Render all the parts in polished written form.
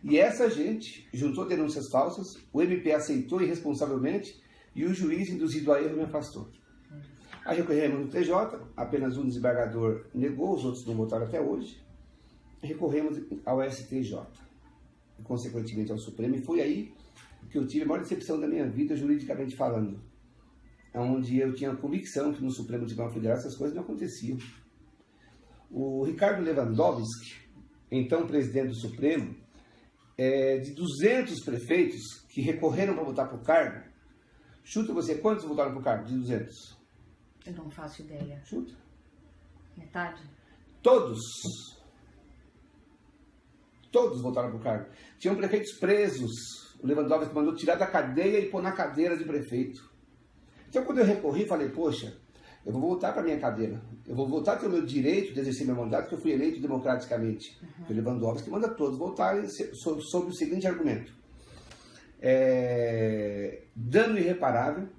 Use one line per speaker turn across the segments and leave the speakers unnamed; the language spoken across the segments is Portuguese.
E essa gente juntou denúncias falsas, o MP aceitou irresponsavelmente e o juiz, induzido a erro, me afastou. Aí recorremos no TJ, apenas um desembargador negou, os outros não votaram até hoje. Recorremos ao STJ, e consequentemente ao Supremo, e foi aí que eu tive a maior decepção da minha vida, juridicamente falando, onde eu tinha a convicção que no Supremo Tribunal Federal essas coisas não aconteciam. O Ricardo Lewandowski, então presidente do Supremo, de 200 prefeitos que recorreram para votar para o cargo, chuta você, quantos votaram para o cargo de 200?
Eu não faço ideia.
Chuta.
Metade?
Todos votaram para o cargo. Tinham prefeitos presos. O Lewandowski mandou tirar da cadeia e pôr na cadeira de prefeito. Então, quando eu recorri, falei, poxa, eu vou voltar para a minha cadeira. Eu vou voltar a ter o meu direito de exercer meu mandato, porque eu fui eleito democraticamente. O Lewandowski manda todos voltarem sob o seguinte argumento. Dano irreparável.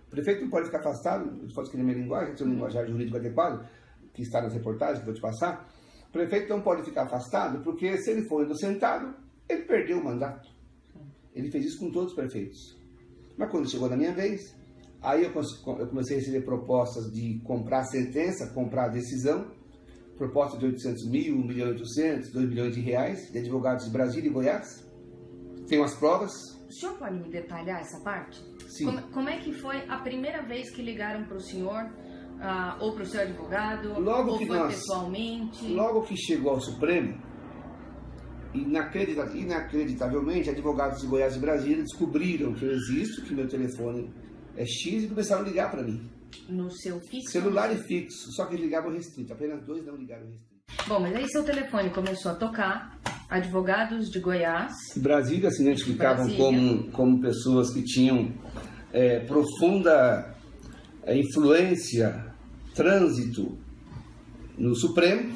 O prefeito não pode ficar afastado, pode escrever minha linguagem, tem um linguajar jurídico adequado, que está nas reportagens que vou te passar. O prefeito não pode ficar afastado, porque se ele for inocentado, ele perdeu o mandato. Ele fez isso com todos os prefeitos. Mas quando chegou na minha vez, aí eu comecei a receber propostas de comprar a sentença, comprar a decisão, proposta de 800 mil, 1 milhão e 800, 2 milhões de reais, de advogados de Brasília e Goiás. Tenho as provas.
O senhor pode me detalhar essa parte?
Sim.
Como é que foi a primeira vez que ligaram para o senhor, ou para o seu advogado, pessoalmente?
Logo que chegou ao Supremo, inacreditavelmente, advogados de Goiás e Brasília descobriram que eu existo, que meu telefone é X, e começaram a ligar para mim.
No seu fixo?
Celular e fixo, só que eles ligavam restrito, apenas 2 não ligaram restrito.
Bom, mas aí seu telefone começou a tocar, advogados de Goiás...
Brasília se identificavam como pessoas que tinham profunda influência, trânsito no Supremo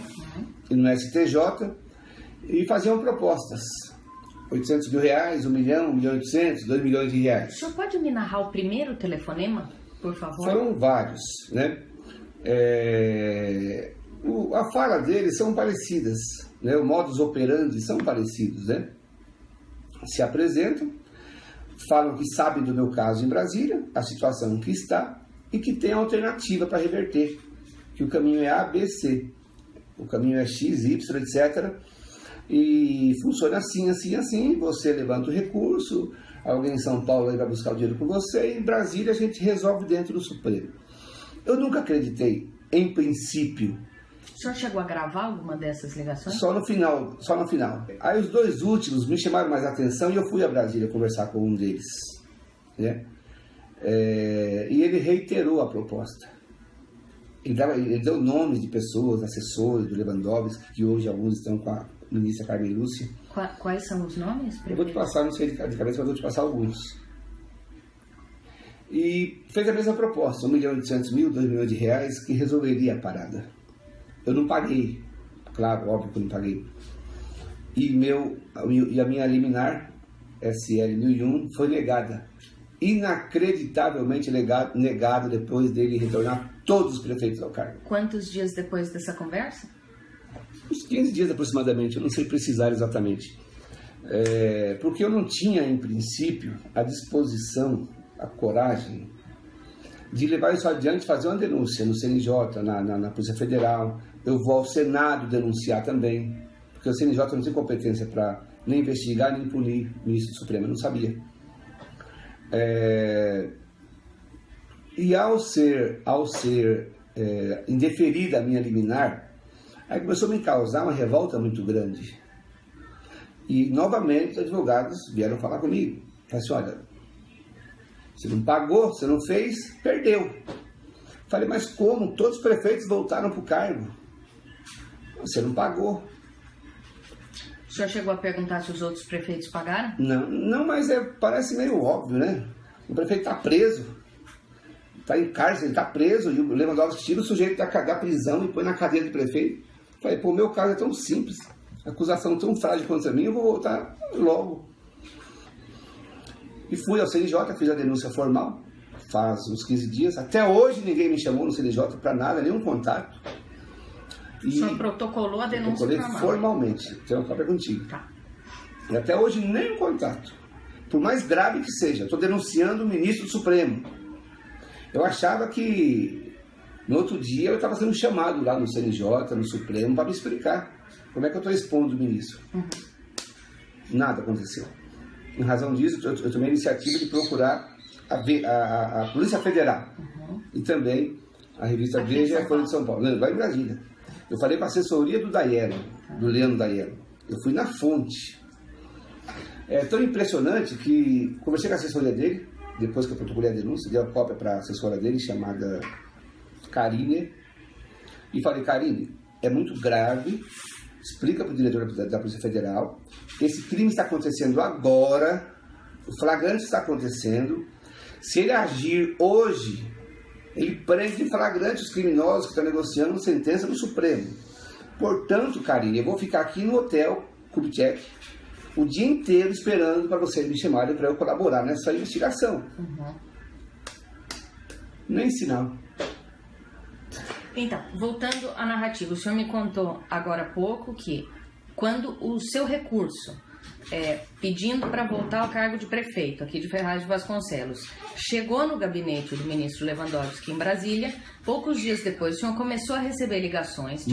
e no STJ, e faziam propostas. 800 mil reais, 1 milhão, 1 milhão e 800, 2 milhões de reais.
O senhor pode me narrar o primeiro telefonema, por favor?
Foram vários, né? A fala deles são parecidas, né? O modus operandi são parecidos, né? Se apresentam, falam que sabem do meu caso em Brasília, a situação que está, e que tem alternativa para reverter, que o caminho é A, B, C. O caminho é X, Y, etc., e funciona assim, assim, assim. Você levanta o recurso, alguém em São Paulo aí vai buscar o dinheiro com você, e em Brasília a gente resolve dentro do Supremo. Eu nunca acreditei, em princípio.
O senhor chegou a gravar alguma dessas ligações?
Só no final. Aí os 2 últimos me chamaram mais atenção e eu fui a Brasília conversar com um deles, né? E ele reiterou a proposta. Ele deu nomes de pessoas, assessores do Lewandowski, que hoje alguns estão com a ministra Carmen Lúcia.
Quais são os nomes?
Eu vou te passar, não sei de cabeça, mas vou te passar alguns. E fez a mesma proposta, 1 milhão e 800 mil, 2 milhões de reais, que resolveria a parada. Eu não paguei, claro, óbvio que eu não paguei. E a minha liminar, SL 1001, foi negada. Inacreditavelmente negada depois dele retornar todos os prefeitos ao cargo.
Quantos dias depois dessa conversa?
Uns 15 dias aproximadamente, eu não sei precisar exatamente. Porque eu não tinha, em princípio, a disposição, a coragem de levar isso adiante, fazer uma denúncia no CNJ, na Polícia Federal. Eu vou ao Senado denunciar também, porque o CNJ não tem competência para nem investigar, nem punir o ministro do Supremo, eu não sabia. E ao ser indeferida a minha liminar, aí começou a me causar uma revolta muito grande. E novamente os advogados vieram falar comigo. Falaram assim, olha, você não pagou, você não fez, perdeu. Falei, mas como? Todos os prefeitos voltaram para o cargo. Você não pagou.
O senhor chegou a perguntar se os outros prefeitos pagaram?
Não, mas parece meio óbvio, né? O prefeito está preso, está em cárcere, ele está preso, e o Lewandowski tira o sujeito da prisão e põe na cadeira de prefeito. Falei, pô, o meu caso é tão simples, acusação tão frágil contra mim, eu vou voltar logo. E fui ao CNJ, fiz a denúncia formal, faz uns 15 dias. Até hoje ninguém me chamou no CNJ para nada, nenhum contato.
O senhor protocolou a denúncia formal?
Formalmente. Tenho uma cópia contigo.
Tá.
E até hoje nem um contato. Por mais grave que seja, estou denunciando o ministro do Supremo. Eu achava que no outro dia eu estava sendo chamado lá no CNJ, no Supremo, para me explicar como é que eu estou expondo o ministro. Nada aconteceu. Em razão disso, eu tomei a iniciativa de procurar a Polícia Federal e também a revista Veja e a Folha de São Paulo. Não, lá em Brasília. Eu falei com a assessoria do Daiello, do Leandro Daiello. Eu fui na fonte. É tão impressionante que conversei com a assessoria dele, depois que eu protocolei a denúncia, dei a cópia para a assessora dele, chamada Karine, e falei: Karine, é muito grave, explica para o diretor da Polícia Federal, esse crime está acontecendo agora, o flagrante está acontecendo, se ele agir hoje, ele prende em flagrante os criminosos que estão negociando sentença no Supremo. Portanto, Karine, eu vou ficar aqui no hotel Kubitschek o dia inteiro esperando para vocês me chamarem para eu colaborar nessa investigação. Nem sinal.
Então, voltando à narrativa, o senhor me contou agora há pouco que quando o seu recurso pedindo para voltar ao cargo de prefeito aqui de Ferraz de Vasconcelos chegou no gabinete do ministro Lewandowski em Brasília, poucos dias depois o senhor começou a receber ligações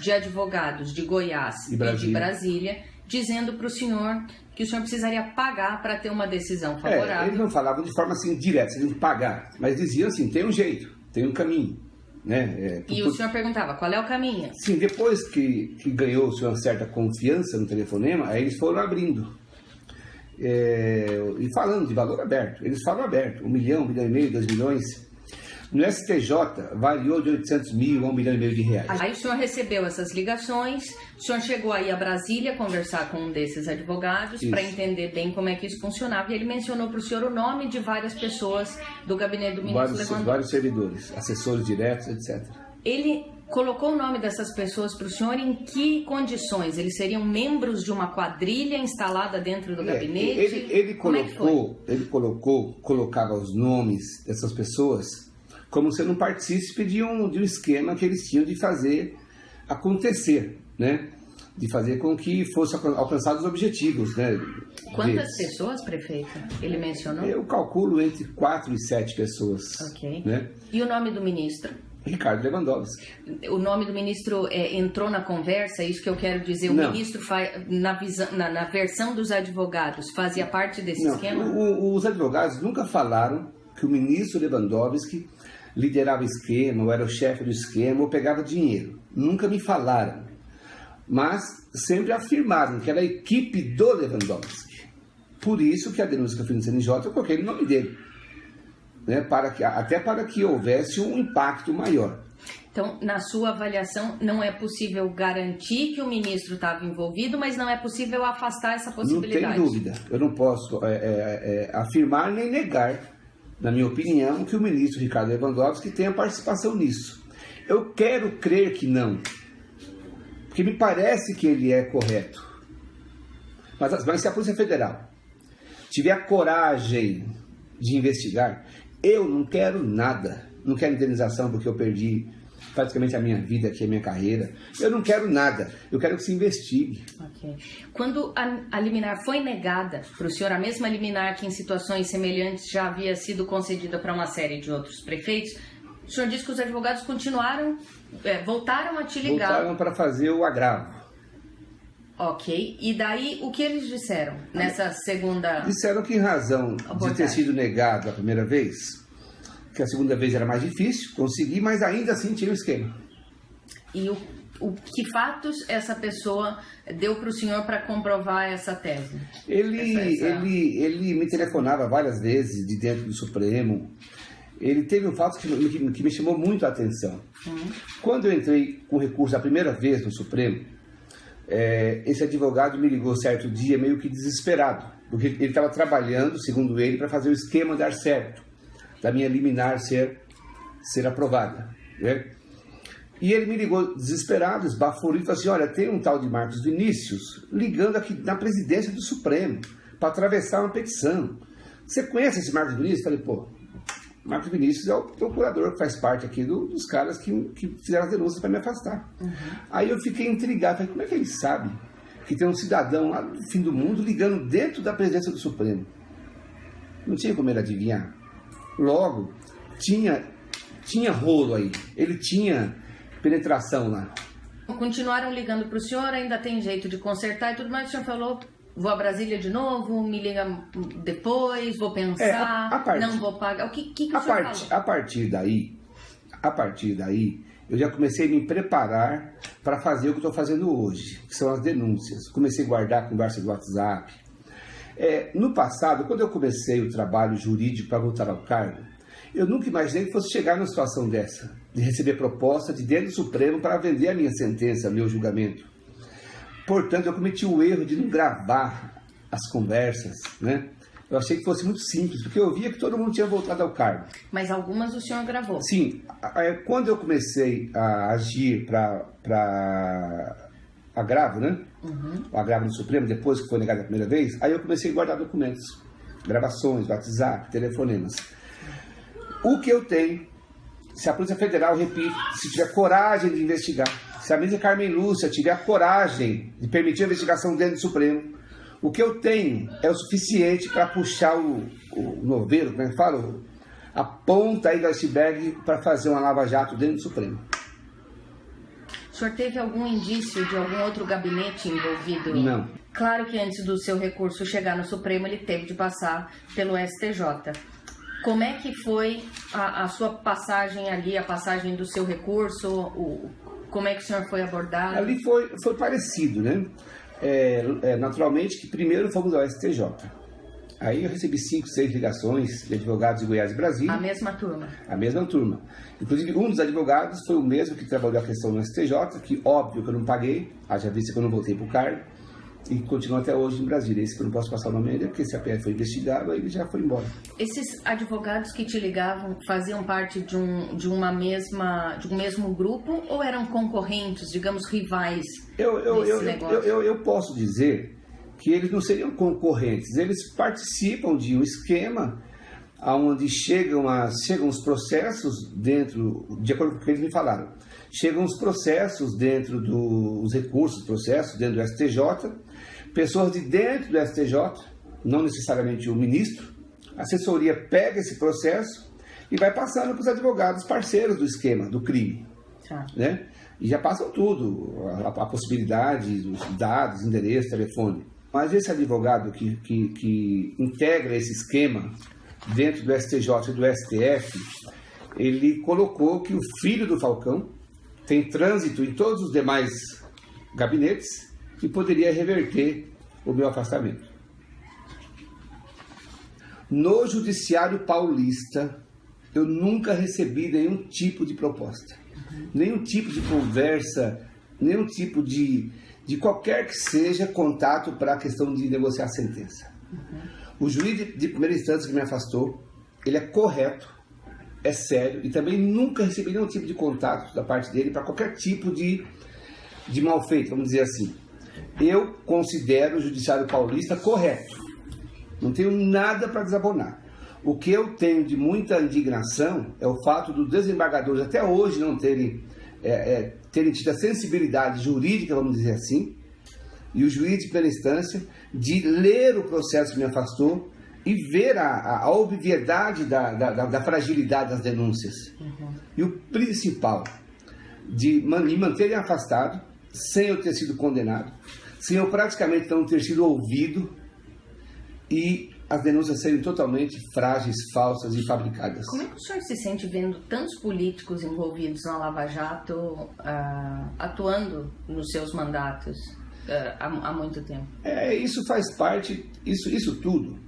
de advogados de Goiás e de Brasília dizendo para o senhor que o senhor precisaria pagar para ter uma decisão favorável.
Eles não falavam de forma assim direta, vocês têm que pagar, mas diziam assim: tem um jeito, tem um caminho. Né?
E o senhor perguntava, qual é o caminho?
Sim, depois que ganhou-se uma certa confiança no telefonema, aí eles foram abrindo. E falando de valor aberto. Eles falam aberto, 1 milhão, 1,5 milhão, 2 milhões. No STJ, variou de 800 mil a 1,5 milhão de reais.
Aí o senhor recebeu essas ligações, o senhor chegou aí a Brasília conversar com um desses advogados para entender bem como é que isso funcionava, e ele mencionou para o senhor o nome de várias pessoas do gabinete do ministro Lewandowski.
Vários servidores, assessores diretos, etc.
Ele colocou o nome dessas pessoas para o senhor em que condições? Eles seriam membros de uma quadrilha instalada dentro do gabinete?
Ele colocava os nomes dessas pessoas como sendo um partícipe de um esquema que eles tinham de fazer acontecer, né? De fazer com que fossem alcançados os objetivos, né?
Quantas pessoas, prefeito, ele mencionou?
Eu calculo entre 4 e 7 pessoas.
Ok.
Né?
E o nome do ministro?
Ricardo Lewandowski.
O nome do ministro entrou na conversa? É isso que eu quero dizer. O ministro, na versão dos advogados, fazia parte desse esquema?
Os advogados nunca falaram que o ministro Lewandowski liderava o esquema, ou era o chefe do esquema, ou pegava dinheiro. Nunca me falaram. Mas sempre afirmaram que era a equipe do Lewandowski. Por isso que a denúncia que eu fiz no CNJ, eu coloquei o nome dele. Né? Até para que houvesse um impacto maior.
Então, na sua avaliação, não é possível garantir que o ministro estava envolvido, mas não é possível afastar essa possibilidade?
Não tem dúvida. Eu não posso afirmar nem negar, na minha opinião, que o ministro Ricardo Lewandowski tenha participação nisso. Eu quero crer que não, porque me parece que ele é correto. Mas se a Polícia Federal tiver a coragem de investigar, eu não quero nada. Não quero indenização porque eu perdi praticamente a minha vida aqui, a minha carreira. Eu não quero nada. Eu quero que se investigue.
Okay. Quando a liminar foi negada para o senhor, a mesma liminar que em situações semelhantes já havia sido concedida para uma série de outros prefeitos, o senhor disse que os advogados continuaram, voltaram a te ligar.
Voltaram para fazer o agravo.
Ok. E daí, o que eles disseram nessa segunda...
Disseram que em razão de ter sido negado a primeira vez, que a segunda vez era mais difícil conseguir, mas ainda assim tinha o esquema.
E que fatos essa pessoa deu para o senhor para comprovar essa tese?
Ele me telefonava várias vezes de dentro do Supremo. Ele teve um fato que me chamou muito a atenção. Quando eu entrei com recurso a primeira vez no Supremo, esse advogado me ligou certo dia meio que desesperado, porque ele estava trabalhando, segundo ele, para fazer o esquema dar certo, da minha liminar ser aprovada. Né? E ele me ligou desesperado, esbaforido, e falou assim: olha, tem um tal de Marcos Vinícius ligando aqui na presidência do Supremo para atravessar uma petição. Você conhece esse Marcos Vinícius? Eu falei: pô, Marcos Vinícius é o procurador que faz parte aqui dos caras que fizeram as denúncias para me afastar. Aí eu fiquei intrigado, falei: como é que ele sabe que tem um cidadão lá do fim do mundo ligando dentro da presidência do Supremo. Não tinha como ele adivinhar. Logo, tinha rolo aí. Ele tinha penetração lá.
Continuaram ligando para o senhor, ainda tem jeito de consertar e tudo mais. O senhor falou, vou a Brasília de novo, me liga depois, vou pensar, não vou pagar. O que o senhor falou?
A partir daí, eu já comecei a me preparar para fazer o que estou fazendo hoje, que são as denúncias. Comecei a guardar conversa do WhatsApp. No passado, quando eu comecei o trabalho jurídico para voltar ao cargo, eu nunca imaginei que fosse chegar numa situação dessa, de receber proposta de dentro do Supremo para vender a minha sentença, meu julgamento. Portanto, eu cometi o erro de não gravar as conversas, né? Eu achei que fosse muito simples, porque eu via que todo mundo tinha voltado ao cargo.
Mas algumas o senhor gravou?
Sim. Quando eu comecei a agir para agravo, né? Uhum. O agravo no Supremo, depois que foi negado a primeira vez, aí eu comecei a guardar documentos, gravações, WhatsApp, telefonemas. O que eu tenho, se a Polícia Federal, repito, se tiver coragem de investigar, se a ministra Carmen Lúcia tiver a coragem de permitir a investigação dentro do Supremo, o que eu tenho é o suficiente para puxar o novelo, como é que fala? A ponta aí do iceberg para fazer uma lava-jato dentro do Supremo.
O senhor teve algum indício de algum outro gabinete envolvido?
Não.
Claro que antes do seu recurso chegar no Supremo, ele teve de passar pelo STJ. Como é que foi a sua passagem ali, a passagem do seu recurso? Como é que o senhor foi abordado?
Ali foi parecido, né? Naturalmente que primeiro fomos ao STJ. Aí eu recebi 5, 6 ligações de advogados de Goiás e Brasília.
A mesma turma? A
mesma turma. Inclusive, um dos advogados foi o mesmo que trabalhou a questão no STJ, que óbvio que eu não paguei, haja vista que eu não voltei para o cargo, e continua até hoje em Brasília. Esse que eu não posso passar o nome ainda, porque se a PF foi investigado, aí ele já foi embora.
Esses advogados que te ligavam faziam parte de um mesmo grupo ou eram concorrentes, digamos, rivais desse negócio?
Eu posso dizer que eles não seriam concorrentes, eles participam de um esquema onde chegam os processos dentro, de acordo com o que eles me falaram, chegam os processos dentro dos recursos, processos dentro do STJ, pessoas de dentro do STJ, não necessariamente o ministro, a assessoria pega esse processo e vai passando para os advogados parceiros do esquema, do crime. Né? E já passam tudo, a possibilidade, os dados, endereço, telefone. Mas esse advogado que integra esse esquema dentro do STJ e do STF, ele colocou que o filho do Falcão tem trânsito em todos os demais gabinetes e poderia reverter o meu afastamento. No Judiciário Paulista, eu nunca recebi nenhum tipo de proposta, nenhum tipo de conversa, nenhum tipo de qualquer que seja contato para a questão de negociar a sentença. O juiz de primeira instância que me afastou, ele é correto, é sério, e também nunca recebi nenhum tipo de contato da parte dele para qualquer tipo de mal feito, vamos dizer assim. Eu considero o Judiciário Paulista correto, não tenho nada para desabonar. O que eu tenho de muita indignação é o fato dos desembargadores até hoje não terem tido a sensibilidade jurídica, vamos dizer assim, e o juiz de primeira instância, de ler o processo que me afastou e ver a obviedade da fragilidade das denúncias. E o principal, de me manterem afastado, sem eu ter sido condenado, sem eu praticamente não ter sido ouvido, e as denúncias serem totalmente frágeis, falsas e fabricadas.
Como é que o senhor se sente vendo tantos políticos envolvidos na Lava Jato atuando nos seus mandatos há muito tempo?
Isso faz parte, isso tudo,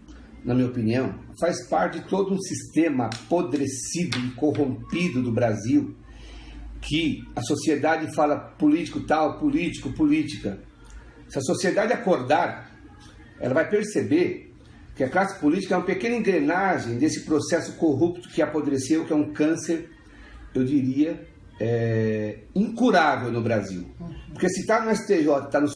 na minha opinião, faz parte de todo um sistema apodrecido e corrompido do Brasil, que a sociedade fala político tal, político, política. Se a sociedade acordar, ela vai perceber que a classe política é uma pequena engrenagem desse processo corrupto que apodreceu, que é um câncer, eu diria, incurável no Brasil. Porque se está no STJ, está no